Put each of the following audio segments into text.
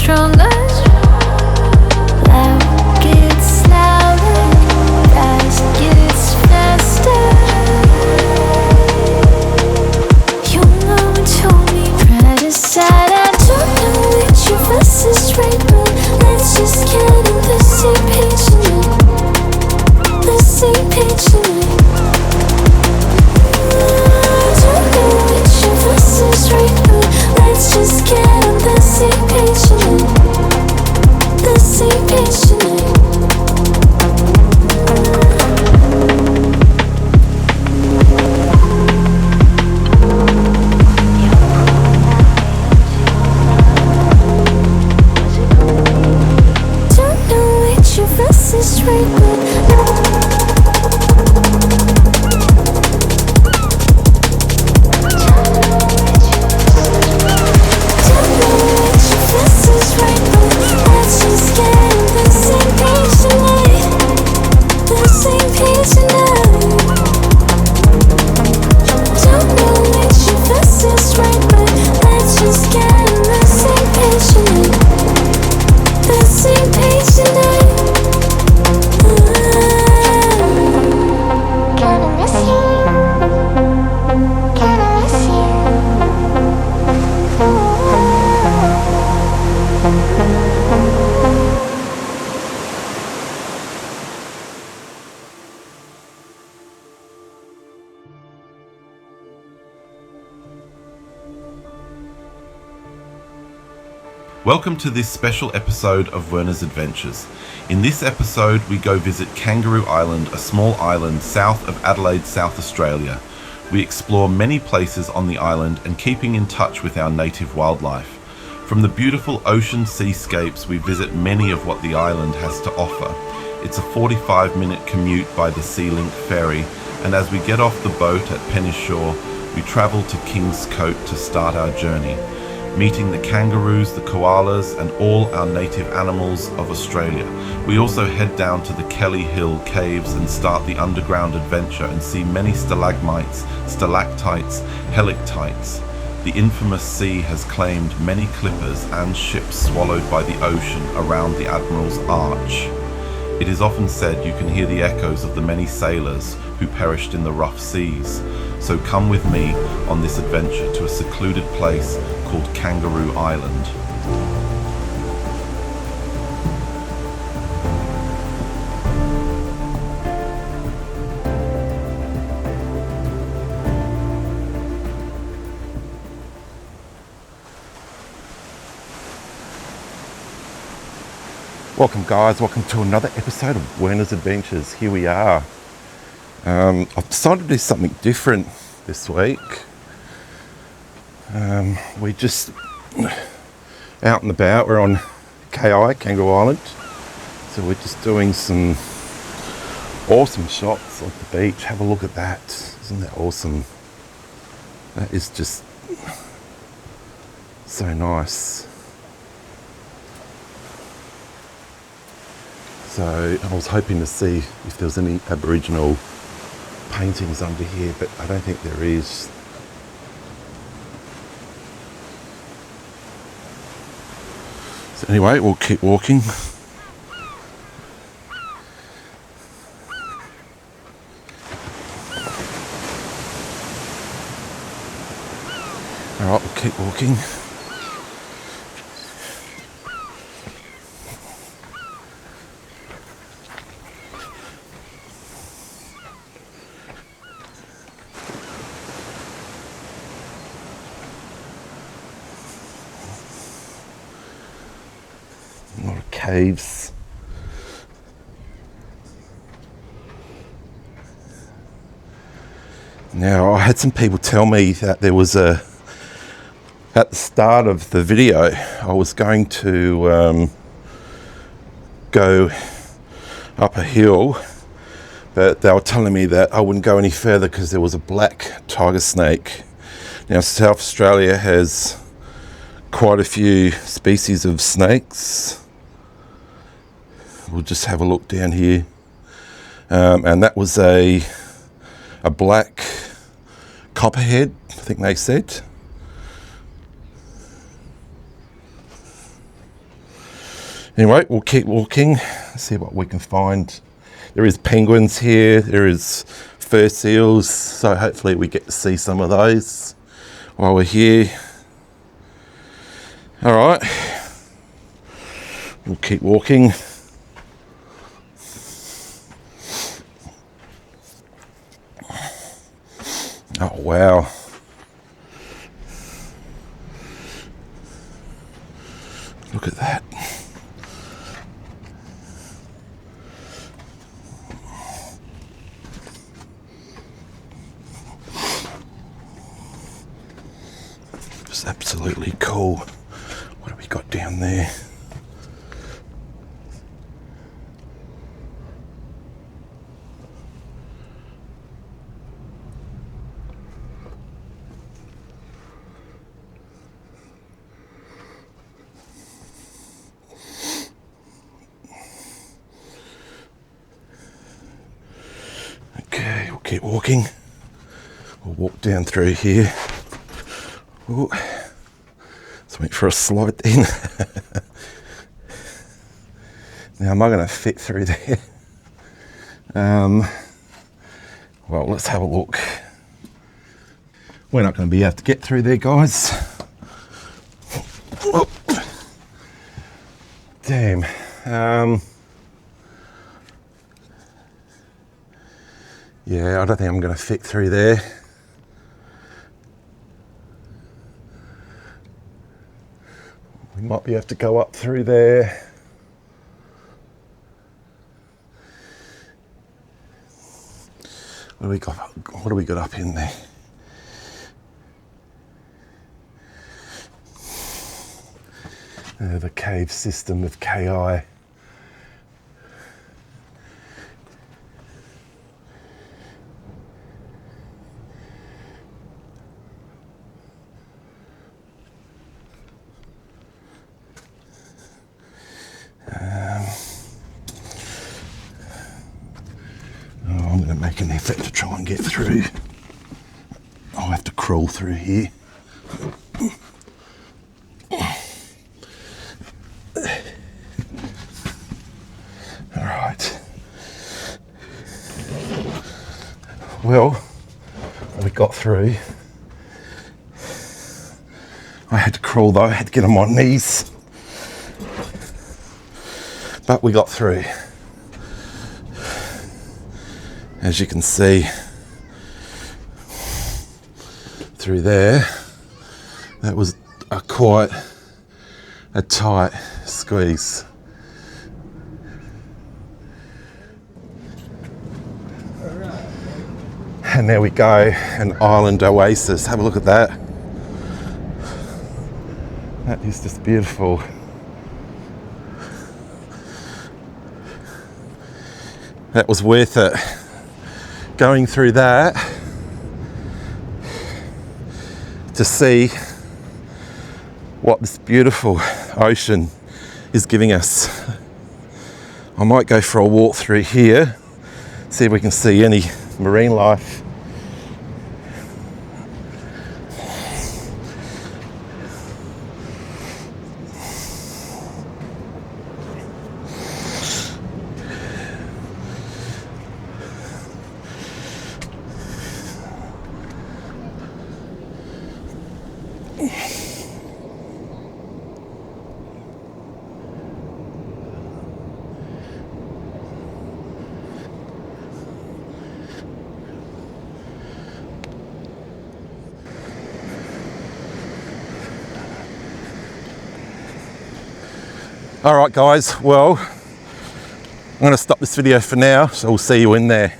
stronger. Loud gets louder, rise gets faster. You know it told me pride aside. I don't know which of us is right, but let's just get on the same page tonight. The same page tonight. I don't know which of us is right, but let's just get on the same page tonight. The same page tonight. Don't know which of us is right, but Welcome to this special episode of Werner's Adventures. In this episode, we go visit Kangaroo Island, a small island south of Adelaide, South Australia. We explore many places on the island and keeping in touch with our native wildlife. From the beautiful ocean seascapes, we visit many of what the island has to offer. It's a 45-minute commute by the Sea Link ferry, and as we get off the boat at Pennyshore, we travel to King's Coat to start our journey, meeting the kangaroos, the koalas, and all our native animals of Australia. We also head down to the Kelly Hill caves and start the underground adventure and see many stalagmites, stalactites, helictites. The infamous sea has claimed many clippers and ships swallowed by the ocean around the Admirals Arch. It is often said you can hear the echoes of the many sailors who perished in the rough seas. So come with me on this adventure to a secluded place called Kangaroo Island. Welcome guys, welcome to another episode of Werner's Adventures. Here we are. I've decided to do something different this week. We're just out and about. We're on KI, Kangaroo Island. So we're just doing some awesome shots of the beach. Have a look at that. Isn't that awesome? That is just so nice. So I was hoping to see if there was any Aboriginal paintings under here, but I don't think there is. So anyway, we'll keep walking. Alright, we'll keep walking. A lot of caves. Now, I had some people tell me that there was at the start of the video, I was going to go up a hill, but they were telling me that I wouldn't go any further because there was a black tiger snake. Now, South Australia has quite a few species of snakes. We'll just have a look down here. And that was a black copperhead, I think they said. Anyway, we'll keep walking, see what we can find. There is penguins here, there is fur seals, so hopefully we get to see some of those while we're here. All right, we'll keep walking. Oh wow. Look at that. It's absolutely cool. What have we got down there? Okay, we'll keep walking. We'll walk down through here. Ooh. Let's wait for a slide then. Now, am I going to fit through there? Well, let's have a look. We're not going to be able to get through there, guys. Oh. Damn. Yeah, I don't think I'm going to fit through there. We might be able to go up through there. What do we got? What do we got up in there? The cave system of KI. I'm going to make an effort to try and get through. I'll have to crawl through here. All right. Well, we got through. I had to crawl though, I had to get on my knees. But we got through. As you can see, through there, that was quite a tight squeeze. And there we go, an island oasis. Have a look at that. That is just beautiful. That was worth it. Going through that to see what this beautiful ocean is giving us. I might go for a walk through here, see if we can see any marine life. All right, guys, well, I'm going to stop this video for now, so we'll see you in there.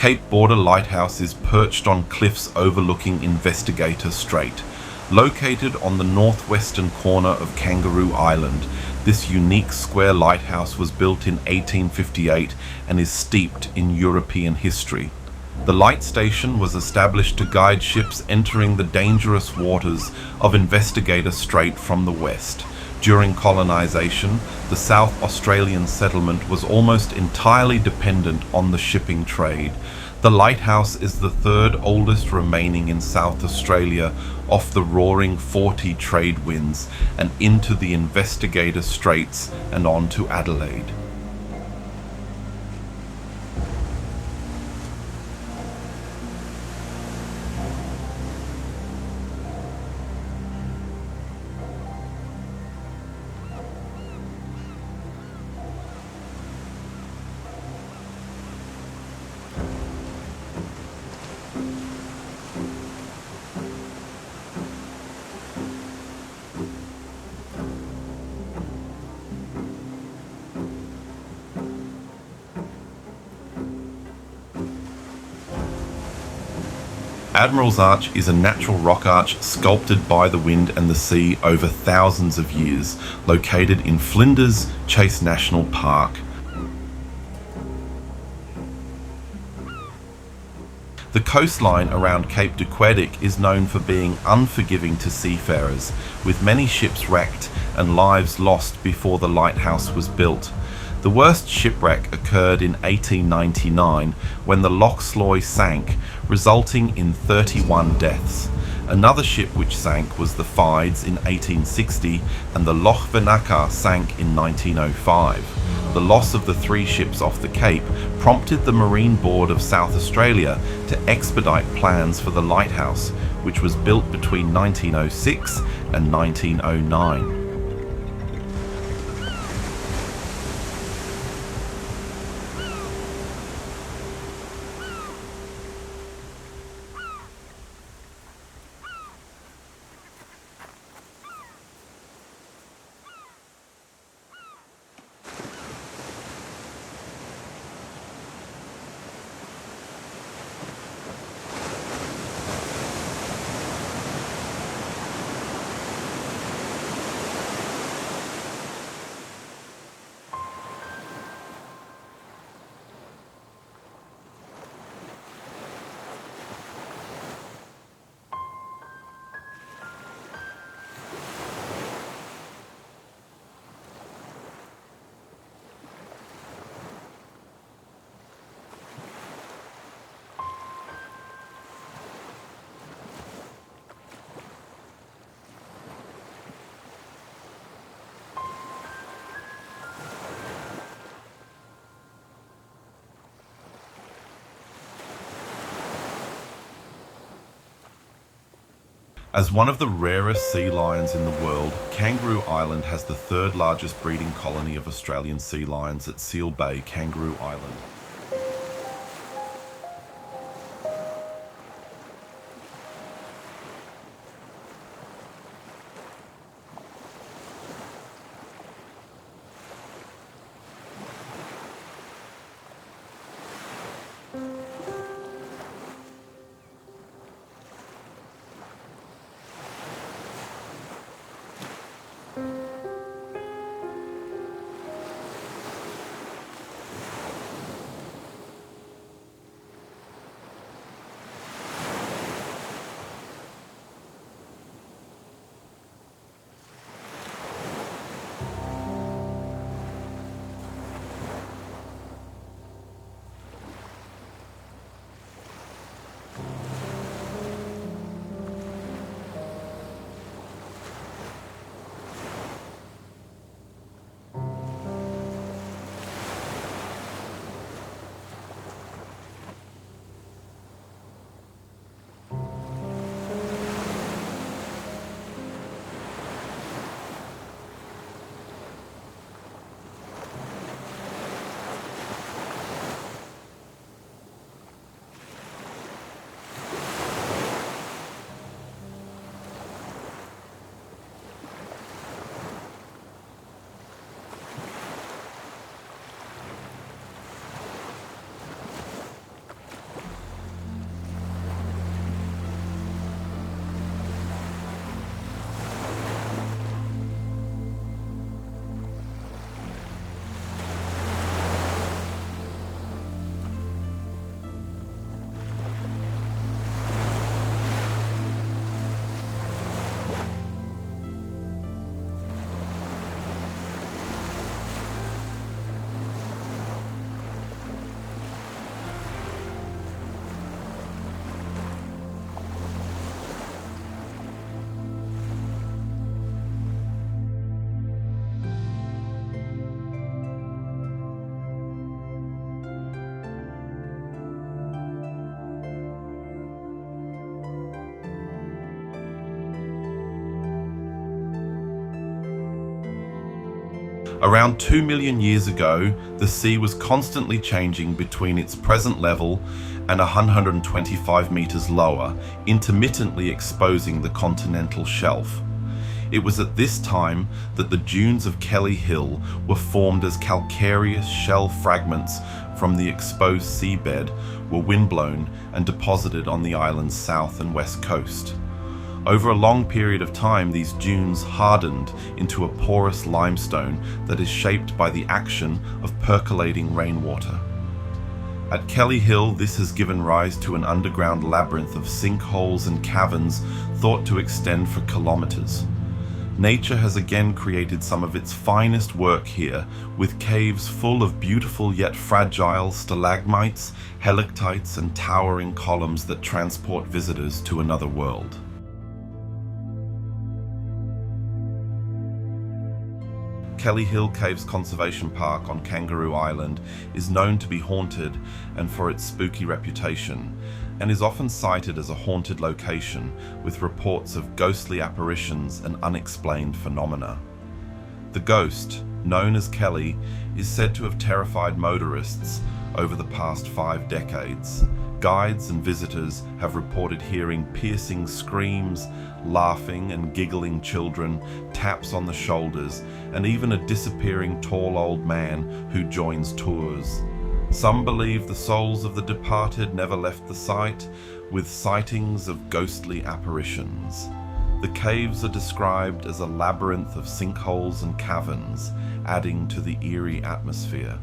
Cape Border Lighthouse is perched on cliffs overlooking Investigator Strait. Located on the northwestern corner of Kangaroo Island, this unique square lighthouse was built in 1858 and is steeped in European history. The light station was established to guide ships entering the dangerous waters of Investigator Strait from the west. During colonization, the South Australian settlement was almost entirely dependent on the shipping trade. The lighthouse is the third oldest remaining in South Australia off the roaring 40 trade winds and into the Investigator Straits and on to Adelaide. Admirals Arch is a natural rock arch sculpted by the wind and the sea over thousands of years, located in Flinders Chase National Park. The coastline around Cape de Quedic is known for being unforgiving to seafarers, with many ships wrecked and lives lost before the lighthouse was built. The worst shipwreck occurred in 1899 when the Loch Sloy sank, resulting in 31 deaths. Another ship which sank was the Fides in 1860 and the Loch Venaka sank in 1905. The loss of the three ships off the Cape prompted the Marine Board of South Australia to expedite plans for the lighthouse, which was built between 1906 and 1909. As one of the rarest sea lions in the world, Kangaroo Island has the third largest breeding colony of Australian sea lions at Seal Bay, Kangaroo Island. Around 2 million years ago, the sea was constantly changing between its present level and 125 meters lower, intermittently exposing the continental shelf. It was at this time that the dunes of Kelly Hill were formed as calcareous shell fragments from the exposed seabed were windblown and deposited on the island's south and west coast. Over a long period of time, these dunes hardened into a porous limestone that is shaped by the action of percolating rainwater. At Kelly Hill, this has given rise to an underground labyrinth of sinkholes and caverns thought to extend for kilometers. Nature has again created some of its finest work here, with caves full of beautiful yet fragile stalagmites, helictites, and towering columns that transport visitors to another world. Kelly Hill Caves Conservation Park on Kangaroo Island is known to be haunted and for its spooky reputation, and is often cited as a haunted location with reports of ghostly apparitions and unexplained phenomena. The ghost, known as Kelly, is said to have terrified motorists over the past 5 decades. Guides and visitors have reported hearing piercing screams, laughing and giggling children, taps on the shoulders, and even a disappearing tall old man who joins tours. Some believe the souls of the departed never left the site, with sightings of ghostly apparitions. The caves are described as a labyrinth of sinkholes and caverns, adding to the eerie atmosphere.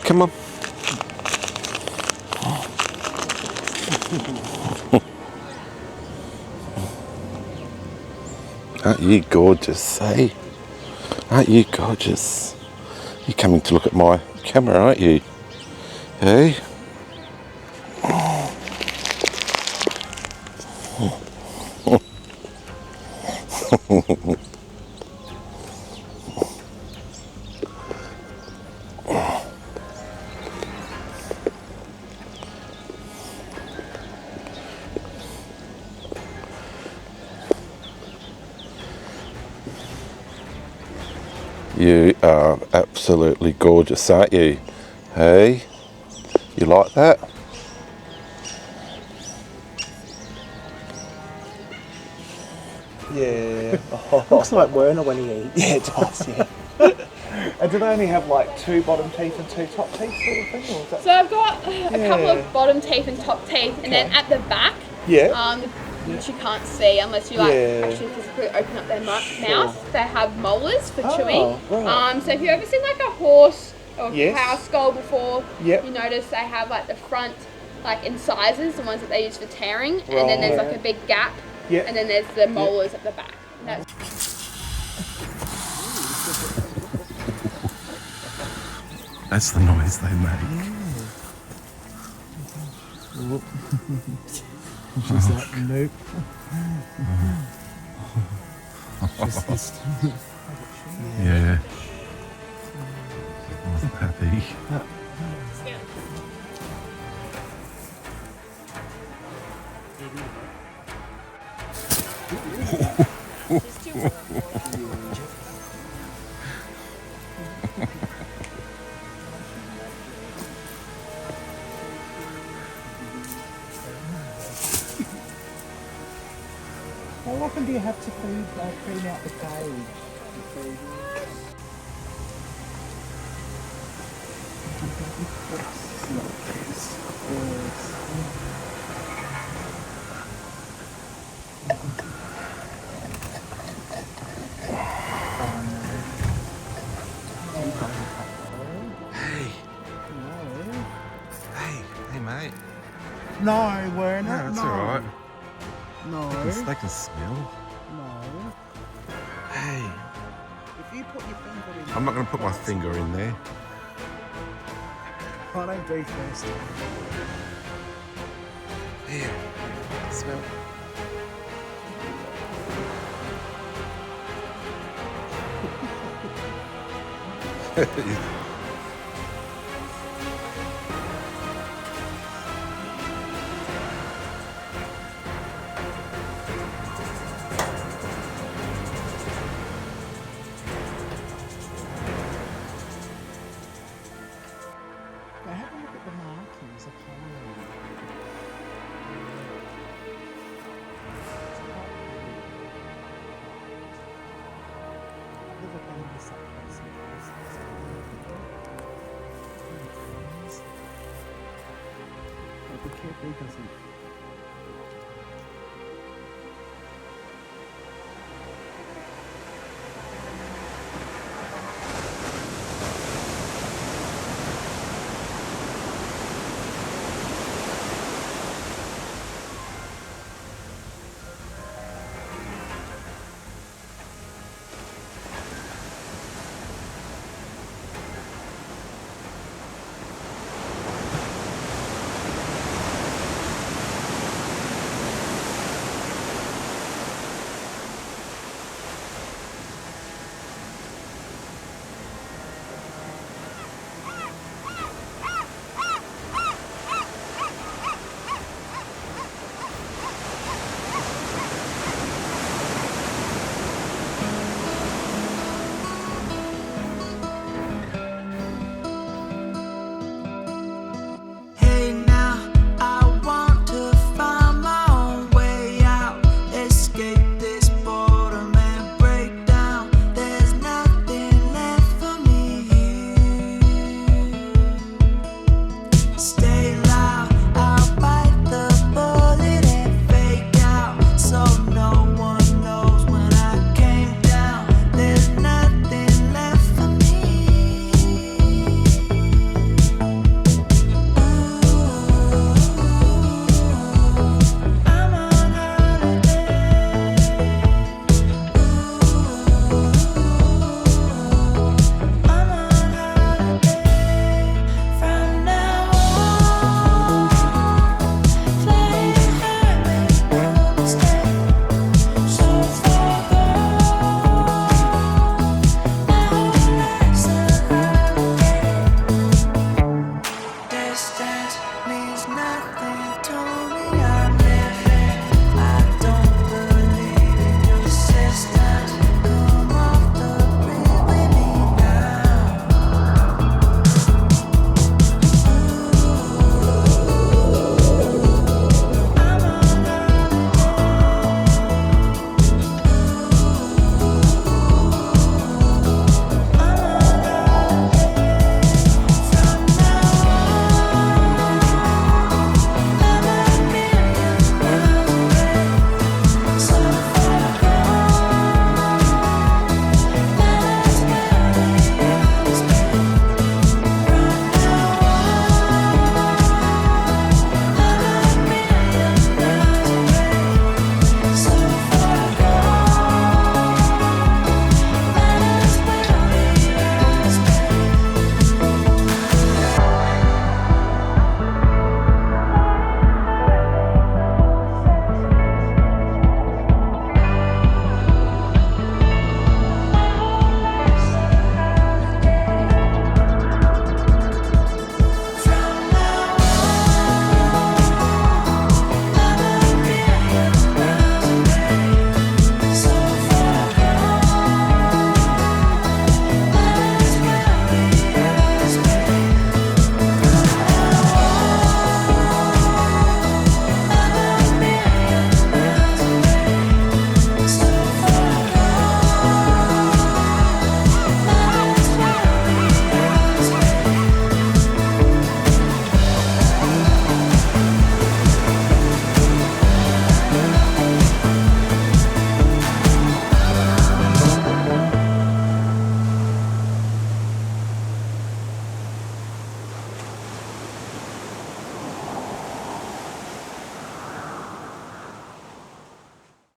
Come on. Aren't you gorgeous, eh? Aren't you gorgeous? You're coming to look at my camera, aren't you? Hey? You are absolutely gorgeous, aren't you? Hey? You like that? Yeah. Looks like Werner when he eats. Yeah, it does, yeah. And do they only have like 2 bottom teeth and 2 top teeth sort of thing? Or is that... So I've got a couple of bottom teeth and top teeth, and then at the back, which you can't see unless you actually physically open up their mouth, they have molars for chewing. Right. So if you've ever seen like a horse or a cow skull before, you notice they have like the front like incisors, the ones that they use for tearing, and then there's like a big gap, and then there's the molars at the back. And That's the noise they make. She's like, nope. Yeah. Wasn't happy. How often do you have to clean out the cage? No, Werner. No, that's no. alright. No. They can smell. No. Hey, If you put your finger in. I'm not going to put my finger in there. I don't do first. Yeah, smell. Now have a look at the markings upon them. Never been this up close and be careful, he doesn't